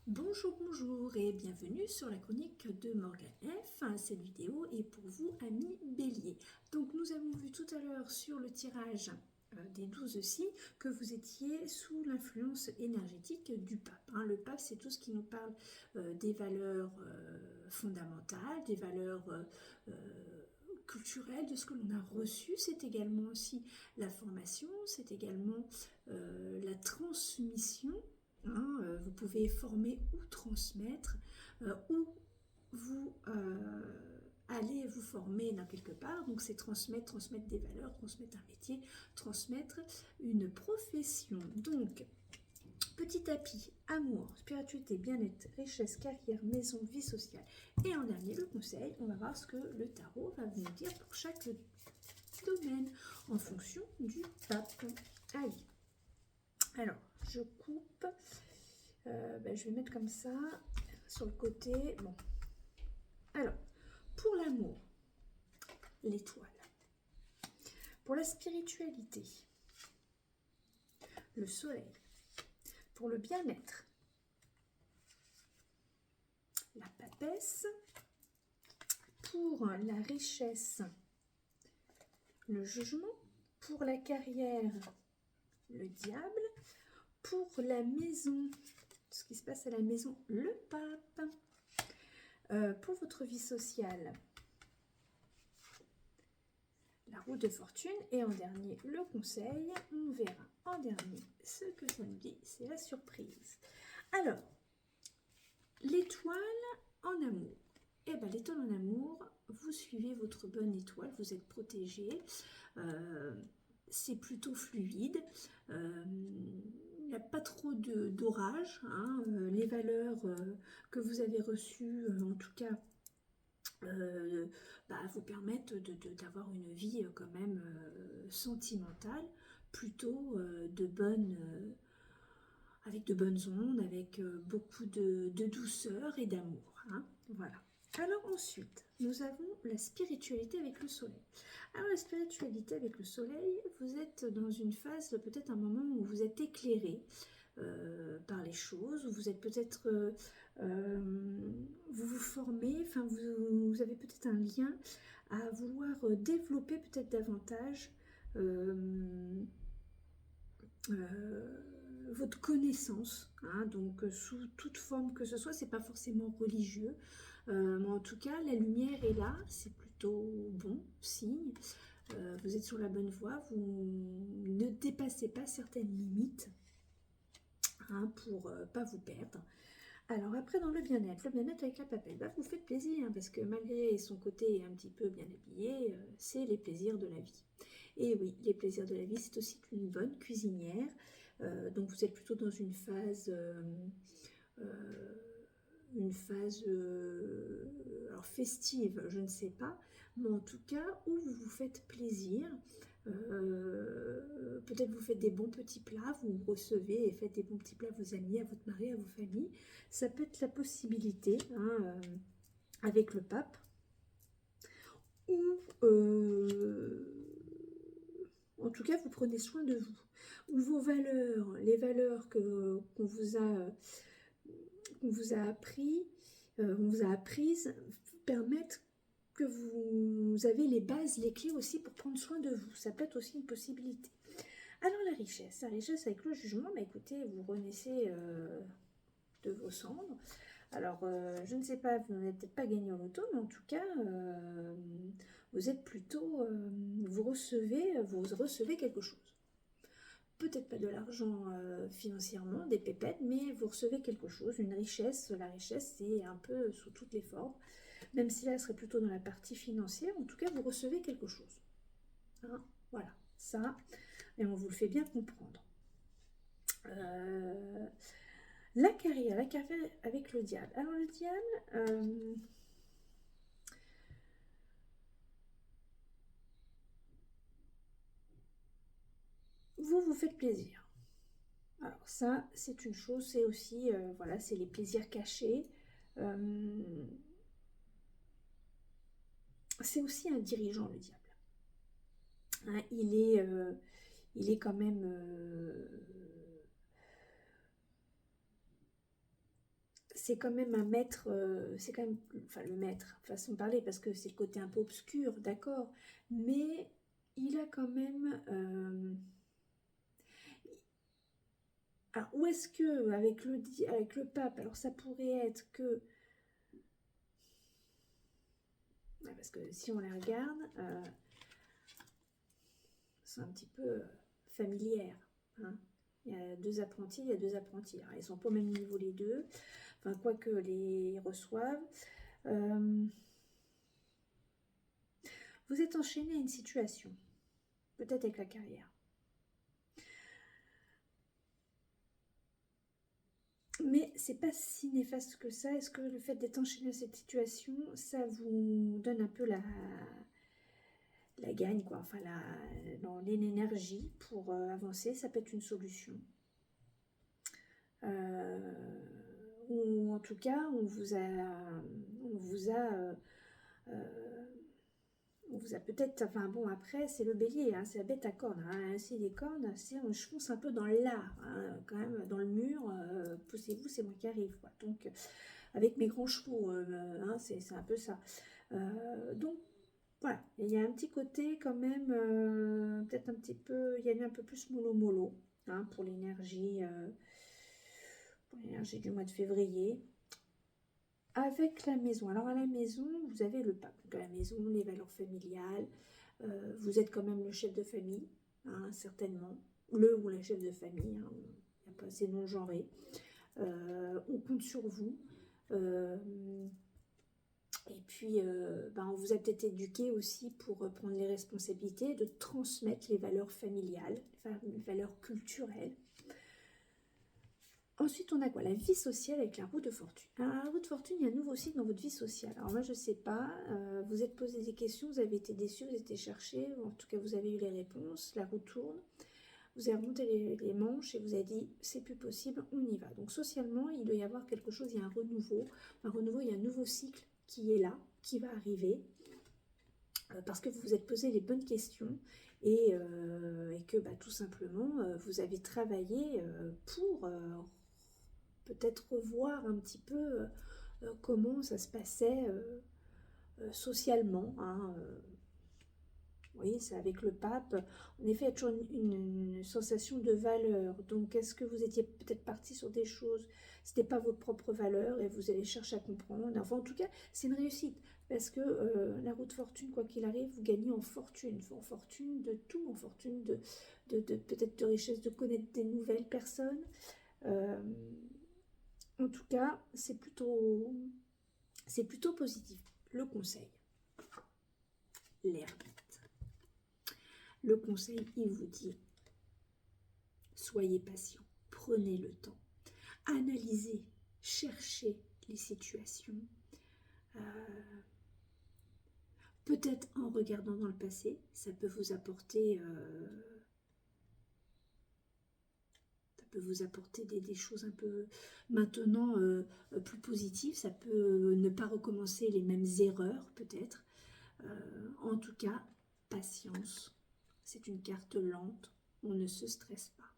Bonjour, bonjour et bienvenue sur la chronique de Morgane F. Cette vidéo est pour vous, amis Bélier. Donc nous avons vu tout à l'heure sur le tirage des 12 signes que vous étiez sous l'influence énergétique du pape. Le pape, c'est tout ce qui nous parle des valeurs fondamentales, des valeurs culturelles, de ce que l'on a reçu. C'est également aussi la formation, c'est également la transmission. Vous pouvez former ou transmettre, ou vous allez vous former dans quelque part. Donc c'est transmettre des valeurs, transmettre un métier, transmettre une profession. Donc petit tapis, amour, spiritualité, bien-être, richesse, carrière, maison, vie sociale. Et en dernier, le conseil, on va voir ce que le tarot va vous dire pour chaque domaine en fonction du pape. Allez, alors je coupe. Je vais mettre comme ça sur le côté. Bon, alors pour l'amour, l'étoile. Pour la spiritualité, le soleil. Pour le bien-être, la papesse. Pour la richesse, le jugement. Pour la carrière, le diable. Pour la maison, ce qui se passe à la maison, le pape. Pour votre vie sociale, la roue de fortune. Et en dernier, le conseil. On verra en dernier ce que ça nous dit. C'est la surprise. Alors, l'étoile en amour. L'étoile en amour, vous suivez votre bonne étoile, vous êtes protégé. C'est plutôt fluide. Il n'y a pas trop d'orage. Les valeurs que vous avez reçues, en tout cas, vous permettent d'avoir une vie quand même sentimentale, plutôt avec de bonnes ondes, avec beaucoup de douceur et d'amour. Voilà. Alors ensuite, nous avons la spiritualité avec le soleil. Alors la spiritualité avec le soleil, vous êtes dans une phase, peut-être un moment où vous êtes éclairé par les choses, où vous êtes peut-être, vous vous formez, vous avez peut-être un lien à vouloir développer peut-être davantage votre connaissance, donc sous toute forme que ce soit. C'est pas forcément religieux, mais en tout cas la lumière est là, c'est plutôt bon signe. Vous êtes sur la bonne voie, vous ne dépassez pas certaines limites pour pas vous perdre. Alors après, dans le bien-être avec la papelle, vous faites plaisir, parce que malgré son côté un petit peu bien habillé, c'est les plaisirs de la vie. Et oui, les plaisirs de la vie, c'est aussi une bonne cuisinière. Donc vous êtes plutôt dans une phase alors festive, je ne sais pas, mais en tout cas où vous vous faites plaisir. Peut-être vous faites des bons petits plats, vous recevez et faites des bons petits plats à vos amis, à votre mari, à vos familles. Ça peut être la possibilité avec le pape. Ou en tout cas vous prenez soin de vous. Ou vos valeurs, les valeurs qu'on vous a apprises permettent que vous avez les bases, les clés aussi pour prendre soin de vous. Ça peut être aussi une possibilité. Alors la richesse avec le jugement, écoutez, vous renaissez de vos cendres. Alors je ne sais pas, vous n'avez peut-être pas gagné au loto, mais en tout cas vous êtes plutôt, vous recevez quelque chose. Peut-être pas de l'argent financièrement, des pépettes, mais vous recevez quelque chose, une richesse. La richesse, c'est un peu sous toutes les formes, même si là, elle serait plutôt dans la partie financière. En tout cas, vous recevez quelque chose. Voilà, ça, et on vous le fait bien comprendre. La carrière avec le diable. Alors, le diable... vous faites plaisir. Alors ça, c'est une chose, c'est aussi, voilà, c'est les plaisirs cachés. C'est aussi un dirigeant, le diable. Il est quand même c'est quand même un maître, c'est quand même, enfin le maître, façon de parler, parce que c'est le côté un peu obscur, d'accord, mais il a quand même... alors, où est-ce que, avec le pape, alors ça pourrait être que... Ouais, parce que si on la regarde, c'est un petit peu familière, hein. Il y a deux apprentis, il y a deux apprentis. Alors, ils sont pas au même niveau les deux, enfin, quoique les reçoivent. Vous êtes enchaîné à une situation, peut-être avec la carrière. Mais c'est pas si néfaste que ça. Est-ce que le fait d'être enchaîné à cette situation, ça vous donne un peu la gagne, quoi, enfin dans l'énergie pour avancer, ça peut être une solution. Ou en tout cas, on vous a peut-être, enfin bon, après c'est le bélier, hein, c'est la bête à cornes, hein, c'est les cornes, je fonce un peu dans l'art, hein, quand même, dans le mur, poussez-vous, c'est moi qui arrive, quoi. Donc avec mes grands chevaux, hein, c'est un peu ça. Donc voilà, il y a un petit côté quand même, peut-être un petit peu, il y a eu un peu plus mollo-mollo, hein, pour l'énergie du mois de février. Avec la maison, alors à la maison, vous avez le pape. Donc à la maison, les valeurs familiales, vous êtes quand même le chef de famille, hein, certainement, le ou la chef de famille, hein, il n'y a pas assez non-genré. On compte sur vous. Et puis, on vous a peut-être éduqué aussi pour prendre les responsabilités, de transmettre les valeurs familiales, les valeurs culturelles. Ensuite, on a quoi? La vie sociale avec la roue de fortune. Alors, la roue de fortune, il y a un nouveau cycle dans votre vie sociale. Alors moi, je ne sais pas, vous êtes posé des questions, vous avez été déçus, vous avez été cherchés, en tout cas, vous avez eu les réponses, la roue tourne, vous avez remonté les manches et vous avez dit, c'est plus possible, on y va. Donc, socialement, il doit y avoir quelque chose, il y a un renouveau, il y a un nouveau cycle qui est là, qui va arriver, parce que vous vous êtes posé les bonnes questions et que tout simplement, vous avez travaillé pour peut-être revoir un petit peu comment ça se passait socialement, hein, oui, c'est avec le pape. En effet, il y a toujours une sensation de valeur. Donc, est-ce que vous étiez peut-être parti sur des choses, ce n'était pas votre propre valeur et vous allez chercher à comprendre. Enfin, en tout cas, c'est une réussite parce que la roue de fortune, quoi qu'il arrive, vous gagnez en fortune de tout, en fortune de peut-être de richesse, de connaître des nouvelles personnes. En tout cas, c'est plutôt positif. Le conseil, l'herbe. Le conseil, il vous dit, soyez patient, prenez le temps, analysez, cherchez les situations. Peut-être en regardant dans le passé, ça peut vous apporter, des choses un peu maintenant plus positives. Ça peut ne pas recommencer les mêmes erreurs, peut-être. En tout cas, patience. C'est une carte lente, on ne se stresse pas.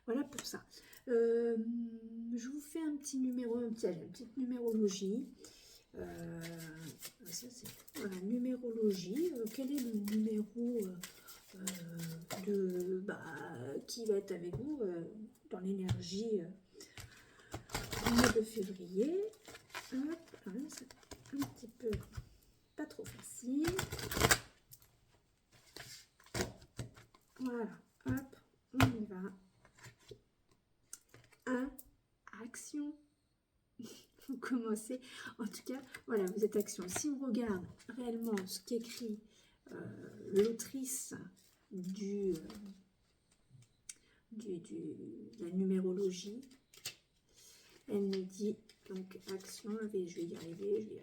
Voilà pour ça. Je vous fais un petit numéro, une petite numérologie. Ça c'est voilà, numérologie. Quel est le numéro qui va être avec vous dans l'énergie du mois de février? Hop, c'est un petit peu pas trop facile. Voilà, hop, on y va. Action. Vous commencez, en tout cas, voilà, vous êtes action. Si on regarde réellement ce qu'écrit l'autrice de la numérologie, elle nous dit, donc action, je vais y arriver.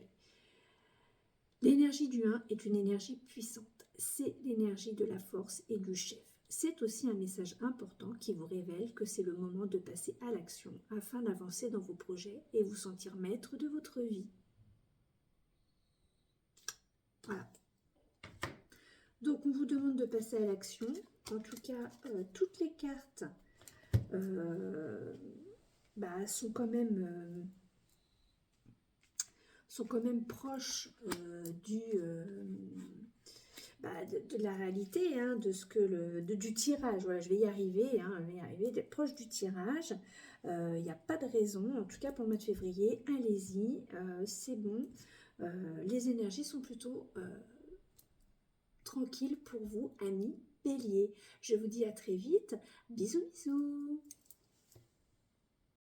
L'énergie du 1 est une énergie puissante. C'est l'énergie de la force et du chef. C'est aussi un message important qui vous révèle que c'est le moment de passer à l'action afin d'avancer dans vos projets et vous sentir maître de votre vie. Voilà. Donc, on vous demande de passer à l'action. En tout cas, toutes les cartes sont quand même proches de la réalité, hein, de ce que du tirage. Voilà, je vais y arriver, hein, je vais y arriver, d'être proche du tirage. Il n'y a pas de raison, en tout cas pour le mois de février, allez-y, c'est bon. Les énergies sont plutôt tranquilles pour vous, amis Bélier. Je vous dis à très vite. Bisous, bisous.